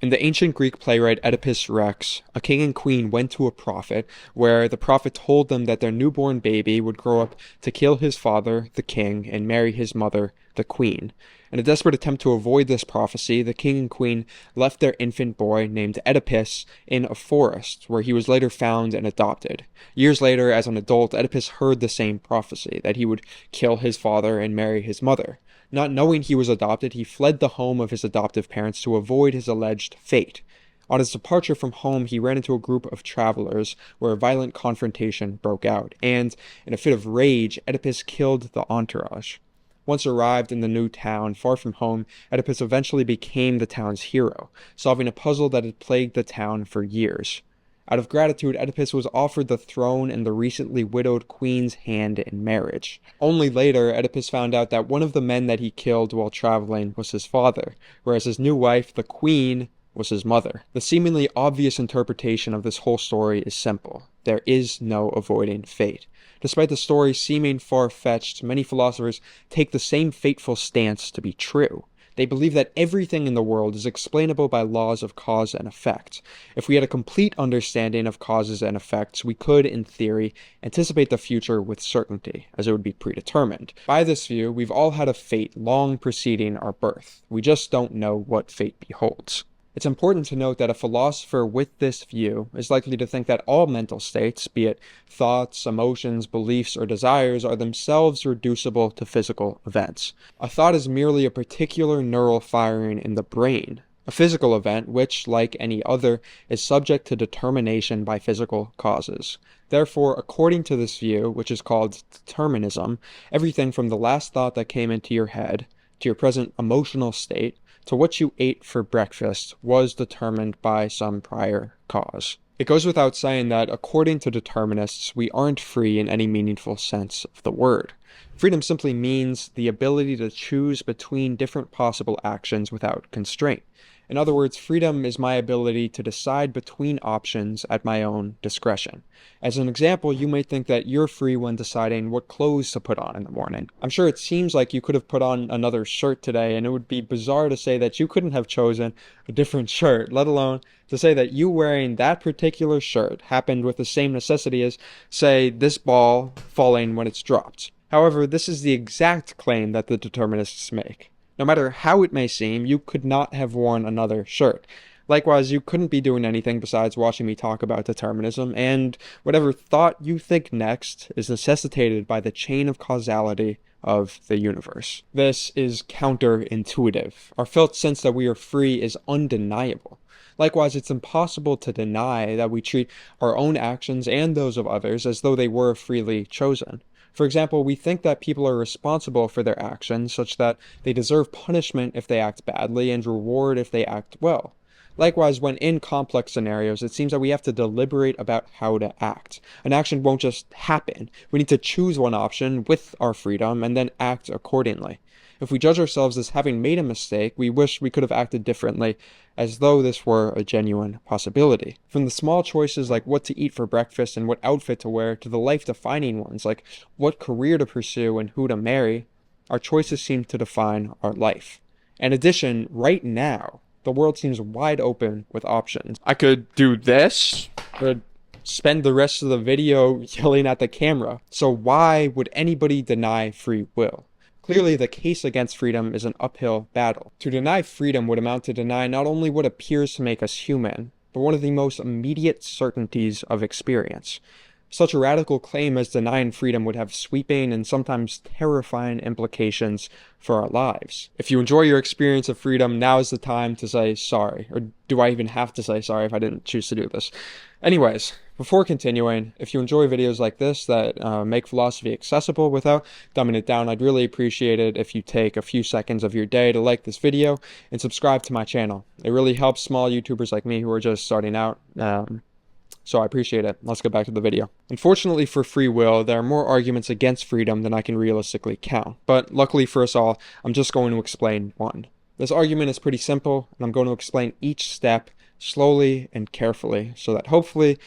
In the ancient Greek playwright Oedipus Rex, a king and queen went to a prophet, where the prophet told them that their newborn baby would grow up to kill his father, the king, and marry his mother, the queen. In a desperate attempt to avoid this prophecy, the king and queen left their infant boy, named Oedipus, in a forest, where he was later found and adopted. Years later, as an adult, Oedipus heard the same prophecy, that he would kill his father and marry his mother. Not knowing he was adopted, he fled the home of his adoptive parents to avoid his alleged fate. On his departure from home, he ran into a group of travelers where a violent confrontation broke out, and, in a fit of rage, Oedipus killed the entourage. Once arrived in the new town, far from home, Oedipus eventually became the town's hero, solving a puzzle that had plagued the town for years. Out of gratitude, Oedipus was offered the throne and the recently widowed queen's hand in marriage. Only later, Oedipus found out that one of the men that he killed while traveling was his father, whereas his new wife, the queen, was his mother. The seemingly obvious interpretation of this whole story is simple. There is no avoiding fate. Despite the story seeming far-fetched, many philosophers take the same fateful stance to be true. They believe that everything in the world is explainable by laws of cause and effect. If we had a complete understanding of causes and effects, we could, in theory, anticipate the future with certainty, as it would be predetermined. By this view, we've all had a fate long preceding our birth. We just don't know what fate beholds. It's important to note that a philosopher with this view is likely to think that all mental states, be it thoughts, emotions, beliefs, or desires, are themselves reducible to physical events. A thought is merely a particular neural firing in the brain, a physical event which, like any other, is subject to determination by physical causes. Therefore, according to this view, which is called determinism, everything from the last thought that came into your head, to your present emotional state, to what you ate for breakfast was determined by some prior cause. It goes without saying that, according to determinists, we aren't free in any meaningful sense of the word. Freedom simply means the ability to choose between different possible actions without constraint. In other words, freedom is my ability to decide between options at my own discretion. As an example, you may think that you're free when deciding what clothes to put on in the morning. I'm sure it seems like you could have put on another shirt today, and it would be bizarre to say that you couldn't have chosen a different shirt, let alone to say that you wearing that particular shirt happened with the same necessity as, say, this ball falling when it's dropped. However, this is the exact claim that the determinists make. No matter how it may seem, you could not have worn another shirt. Likewise, you couldn't be doing anything besides watching me talk about determinism, and whatever thought you think next is necessitated by the chain of causality of the universe. This is counterintuitive. Our felt sense that we are free is undeniable. Likewise, it's impossible to deny that we treat our own actions and those of others as though they were freely chosen. For example, we think that people are responsible for their actions such that they deserve punishment if they act badly and reward if they act well. Likewise, when in complex scenarios, it seems that we have to deliberate about how to act. An action won't just happen. We need to choose one option with our freedom and then act accordingly. If we judge ourselves as having made a mistake, we wish we could have acted differently, as though this were a genuine possibility. From the small choices like what to eat for breakfast and what outfit to wear, to the life-defining ones like what career to pursue and who to marry, our choices seem to define our life. In addition, right now, the world seems wide open with options. I could do this, I could spend the rest of the video yelling at the camera. So why would anybody deny free will? Clearly, the case against freedom is an uphill battle. To deny freedom would amount to deny not only what appears to make us human, but one of the most immediate certainties of experience. Such a radical claim as denying freedom would have sweeping and sometimes terrifying implications for our lives. If you enjoy your experience of freedom, now is the time to say sorry. Or do I even have to say sorry if I didn't choose to do this? Anyways, before continuing, if you enjoy videos like this that make philosophy accessible without dumbing it down, I'd really appreciate it if you take a few seconds of your day to like this video and subscribe to my channel. It really helps small YouTubers like me who are just starting out. So I appreciate it. Let's get back to the video. Unfortunately for free will, there are more arguments against freedom than I can realistically count. But luckily for us all, I'm just going to explain one. This argument is pretty simple, and I'm going to explain each step slowly and carefully so that hopefully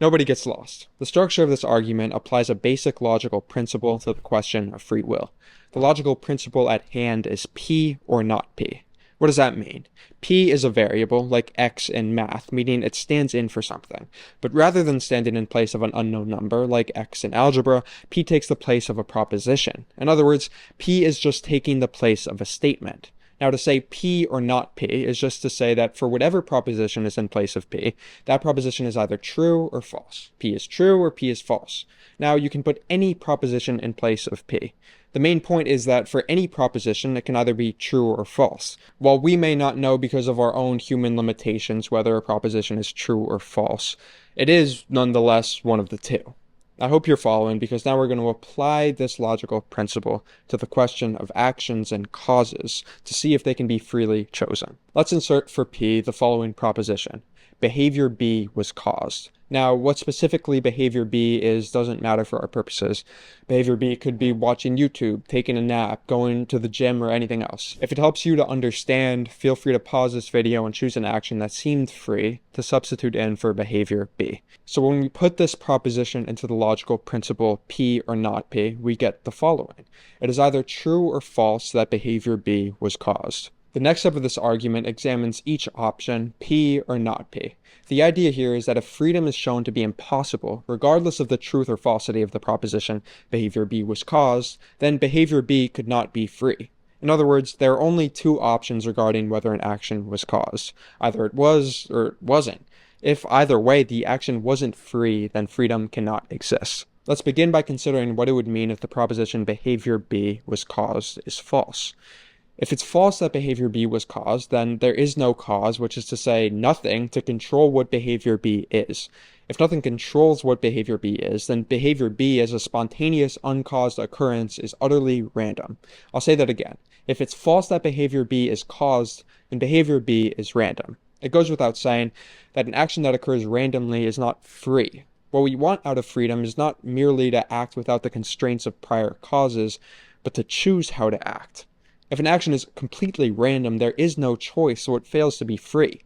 nobody gets lost. The structure of this argument applies a basic logical principle to the question of free will. The logical principle at hand is P or not P. What does that mean? P is a variable, like x in math, meaning it stands in for something. But rather than standing in place of an unknown number, like x in algebra, P takes the place of a proposition. In other words, P is just taking the place of a statement. Now, to say P or not P is just to say that for whatever proposition is in place of P, that proposition is either true or false. P is true or P is false. Now, you can put any proposition in place of P. The main point is that for any proposition, it can either be true or false. While we may not know because of our own human limitations whether a proposition is true or false, it is nonetheless one of the two. I hope you're following, because now we're going to apply this logical principle to the question of actions and causes to see if they can be freely chosen. Let's insert for P the following proposition. Behavior B was caused. Now, what specifically behavior B is doesn't matter for our purposes. Behavior B could be watching YouTube, taking a nap, going to the gym, or anything else. If it helps you to understand, feel free to pause this video and choose an action that seemed free to substitute in for behavior B. So when we put this proposition into the logical principle P or not P, we get the following. It is either true or false that behavior B was caused. The next step of this argument examines each option, P or not P. The idea here is that if freedom is shown to be impossible, regardless of the truth or falsity of the proposition behavior B was caused, then behavior B could not be free. In other words, there are only two options regarding whether an action was caused. Either it was or it wasn't. If either way the action wasn't free, then freedom cannot exist. Let's begin by considering what it would mean if the proposition behavior B was caused is false. If it's false that behavior B was caused, then there is no cause, which is to say nothing, to control what behavior B is. If nothing controls what behavior B is, then behavior B as a spontaneous, uncaused occurrence is utterly random. I'll say that again. If it's false that behavior B is caused, then behavior B is random. It goes without saying that an action that occurs randomly is not free. What we want out of freedom is not merely to act without the constraints of prior causes, but to choose how to act. If an action is completely random, there is no choice, so it fails to be free.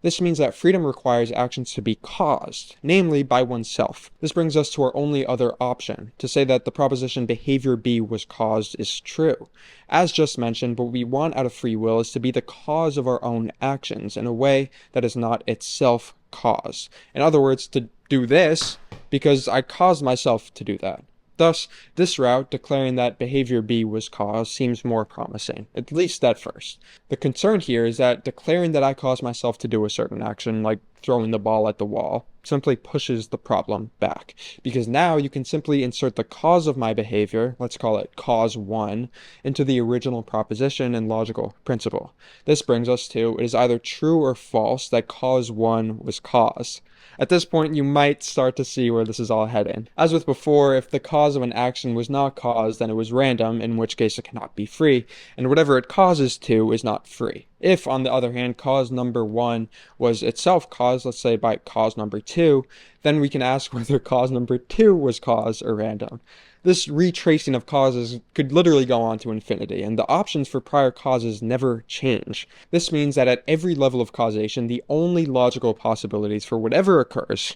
This means that freedom requires actions to be caused, namely by oneself. This brings us to our only other option, to say that the proposition behavior B was caused is true. As just mentioned, what we want out of free will is to be the cause of our own actions in a way that is not itself cause. In other words, to do this because I caused myself to do that. Thus, this route, declaring that behavior B was caused, seems more promising, at least at first. The concern here is that declaring that I caused myself to do a certain action, like throwing the ball at the wall, simply pushes the problem back, because now you can simply insert the cause of my behavior, let's call it cause 1, into the original proposition and logical principle. This brings us to, it is either true or false that cause 1 was caused. At this point, you might start to see where this is all heading. As with before, if the cause of an action was not caused, then it was random, in which case it cannot be free, and whatever it causes to is not free. If, on the other hand, cause number 1 was itself caused, let's say by cause number 2, then we can ask whether cause number 2 was caused or random. This retracing of causes could literally go on to infinity, and the options for prior causes never change. This means that at every level of causation, the only logical possibilities for whatever occurs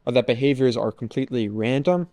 are that behaviors are completely random,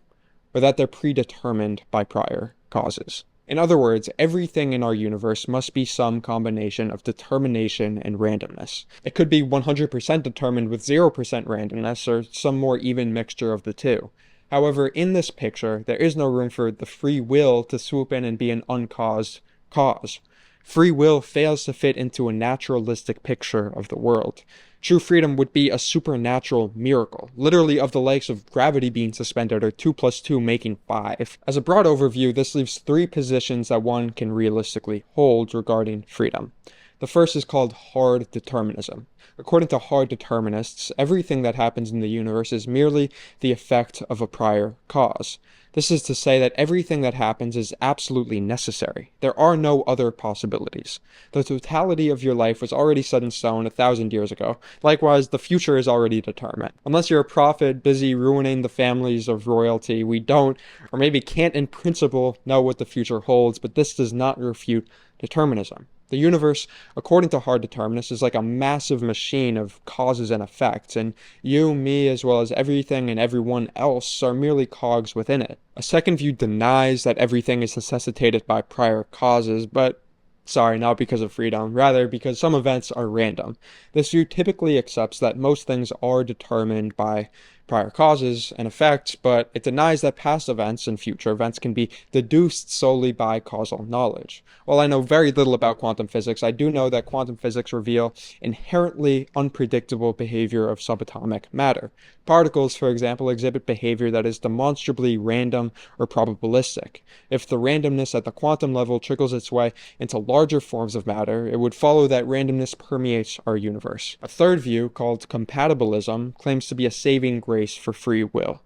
or that they're predetermined by prior causes. In other words, everything in our universe must be some combination of determination and randomness. It could be 100% determined with 0% randomness, or some more even mixture of the two. However, in this picture, there is no room for the free will to swoop in and be an uncaused cause. Free will fails to fit into a naturalistic picture of the world. True freedom would be a supernatural miracle, literally of the likes of gravity being suspended or 2 + 2 making 5. As a broad overview, this leaves 3 positions that one can realistically hold regarding freedom. The first is called hard determinism. According to hard determinists, everything that happens in the universe is merely the effect of a prior cause. This is to say that everything that happens is absolutely necessary. There are no other possibilities. The totality of your life was already set in stone 1,000 years ago. Likewise, the future is already determined. Unless you're a prophet busy ruining the families of royalty, we don't, or maybe can't in principle, know what the future holds, but this does not refute determinism. The universe, according to hard determinists, is like a massive machine of causes and effects, and you, me, as well as everything and everyone else are merely cogs within it. A second view denies that everything is necessitated by prior causes, but Sorry, not because of freedom, rather because some events are random. This view typically accepts that most things are determined by prior causes and effects, but it denies that past events and future events can be deduced solely by causal knowledge. While I know very little about quantum physics, I do know that quantum physics reveal inherently unpredictable behavior of subatomic matter. Particles, for example, exhibit behavior that is demonstrably random or probabilistic. If the randomness at the quantum level trickles its way into larger forms of matter, it would follow that randomness permeates our universe. A third view, called compatibilism, claims to be a saving grace for free will.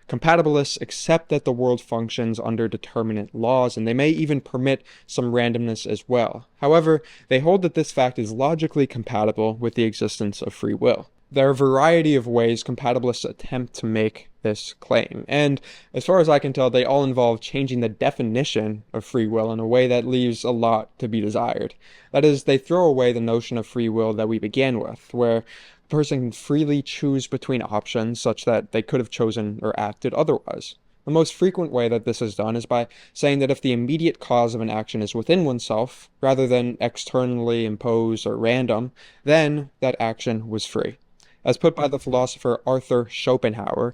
Compatibilists accept that the world functions under determinate laws, and they may even permit some randomness as well. However, they hold that this fact is logically compatible with the existence of free will. There are a variety of ways compatibilists attempt to make this claim, and as far as I can tell, they all involve changing the definition of free will in a way that leaves a lot to be desired. That is, they throw away the notion of free will that we began with, where a person can freely choose between options such that they could have chosen or acted otherwise. The most frequent way that this is done is by saying that if the immediate cause of an action is within oneself, rather than externally imposed or random, then that action was free. As put by the philosopher Arthur Schopenhauer,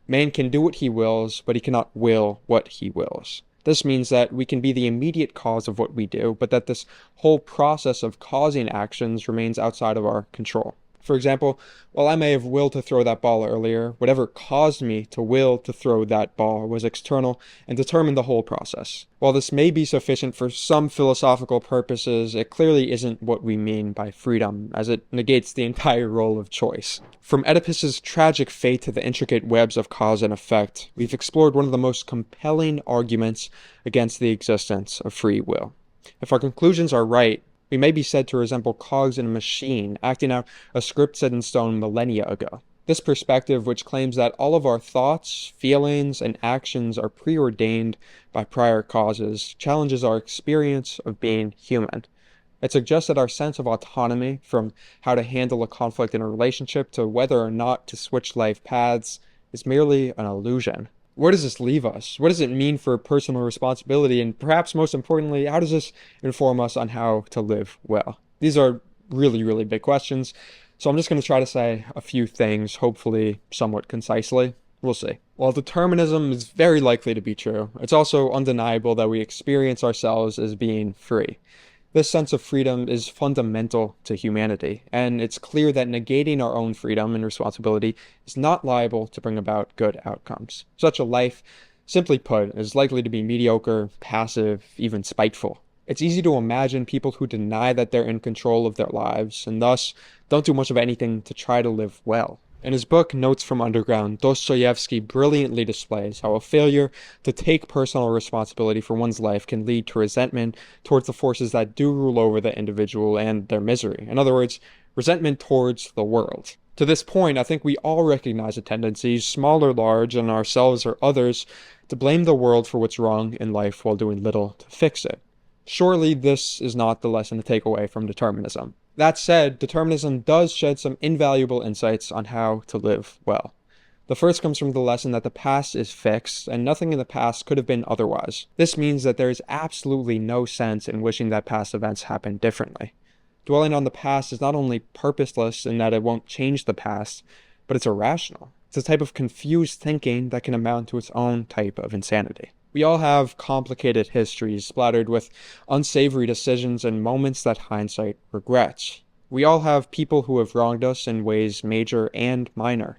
man can do what he wills, but he cannot will what he wills. This means that we can be the immediate cause of what we do, but that this whole process of causing actions remains outside of our control. For example, while I may have willed to throw that ball earlier, whatever caused me to will to throw that ball was external and determined the whole process. While this may be sufficient for some philosophical purposes, it clearly isn't what we mean by freedom, as it negates the entire role of choice. From Oedipus's tragic fate to the intricate webs of cause and effect, we've explored one of the most compelling arguments against the existence of free will. If our conclusions are right, we may be said to resemble cogs in a machine, acting out a script set in stone millennia ago. This perspective, which claims that all of our thoughts, feelings, and actions are preordained by prior causes, challenges our experience of being human. It suggests that our sense of autonomy, from how to handle a conflict in a relationship to whether or not to switch life paths, is merely an illusion. Where does this leave us? What does it mean for personal responsibility? And perhaps most importantly, how does this inform us on how to live well? These are really, really big questions. So I'm just going to try to say a few things, hopefully somewhat concisely. We'll see. While determinism is very likely to be true, it's also undeniable that we experience ourselves as being free. This sense of freedom is fundamental to humanity, and it's clear that negating our own freedom and responsibility is not liable to bring about good outcomes. Such a life, simply put, is likely to be mediocre, passive, even spiteful. It's easy to imagine people who deny that they're in control of their lives, and thus don't do much of anything to try to live well. In his book, Notes from Underground, Dostoevsky brilliantly displays how a failure to take personal responsibility for one's life can lead to resentment towards the forces that do rule over the individual and their misery. In other words, resentment towards the world. To this point, I think we all recognize a tendency, small or large, in ourselves or others, to blame the world for what's wrong in life while doing little to fix it. Surely this is not the lesson to take away from determinism. That said, determinism does shed some invaluable insights on how to live well. The first comes from the lesson that the past is fixed, and nothing in the past could have been otherwise. This means that there is absolutely no sense in wishing that past events happened differently. Dwelling on the past is not only purposeless in that it won't change the past, but it's irrational. It's a type of confused thinking that can amount to its own type of insanity. We all have complicated histories splattered with unsavory decisions and moments that hindsight regrets. We all have people who have wronged us in ways major and minor.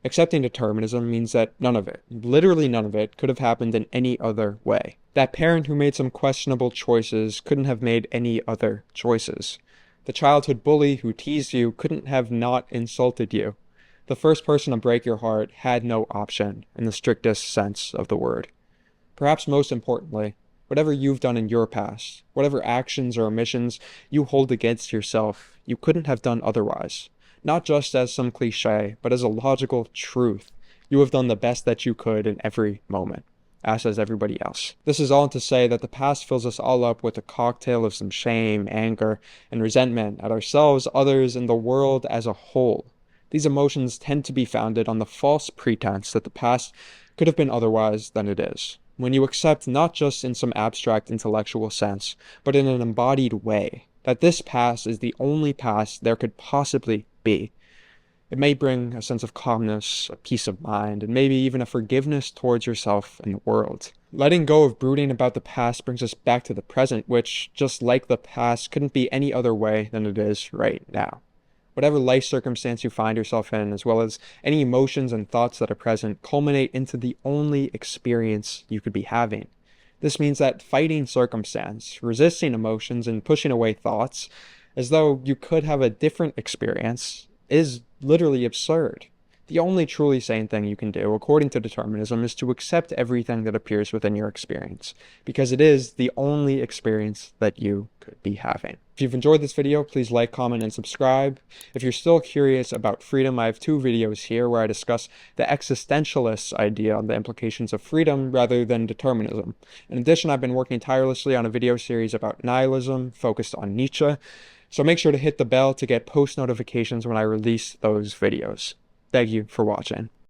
Accepting determinism means that none of it, literally none of it, could have happened in any other way. That parent who made some questionable choices couldn't have made any other choices. The childhood bully who teased you couldn't have not insulted you. The first person to break your heart had no option in the strictest sense of the word. Perhaps most importantly, whatever you've done in your past, whatever actions or omissions you hold against yourself, you couldn't have done otherwise. Not just as some cliche, but as a logical truth. You have done the best that you could in every moment, as has everybody else. This is all to say that the past fills us all up with a cocktail of some shame, anger, and resentment at ourselves, others, and the world as a whole. These emotions tend to be founded on the false pretense that the past could have been otherwise than it is. when you accept not just in some abstract intellectual sense, but in an embodied way, that this past is the only past there could possibly be. It may bring a sense of calmness, a peace of mind, and maybe even a forgiveness towards yourself and the world. Letting go of brooding about the past brings us back to the present, which, just like the past, couldn't be any other way than it is right now. Whatever life circumstance you find yourself in, as well as any emotions and thoughts that are present, culminate into the only experience you could be having. This means that fighting circumstance, resisting emotions, and pushing away thoughts, as though you could have a different experience, is literally absurd. The only truly sane thing you can do, according to determinism, is to accept everything that appears within your experience, because it is the only experience that you could be having. If you've enjoyed this video, please like, comment, and subscribe. If you're still curious about freedom, I have 2 videos here where I discuss the existentialist idea on the implications of freedom rather than determinism. In addition, I've been working tirelessly on a video series about nihilism, focused on Nietzsche, so make sure to hit the bell to get post notifications when I release those videos. Thank you for watching.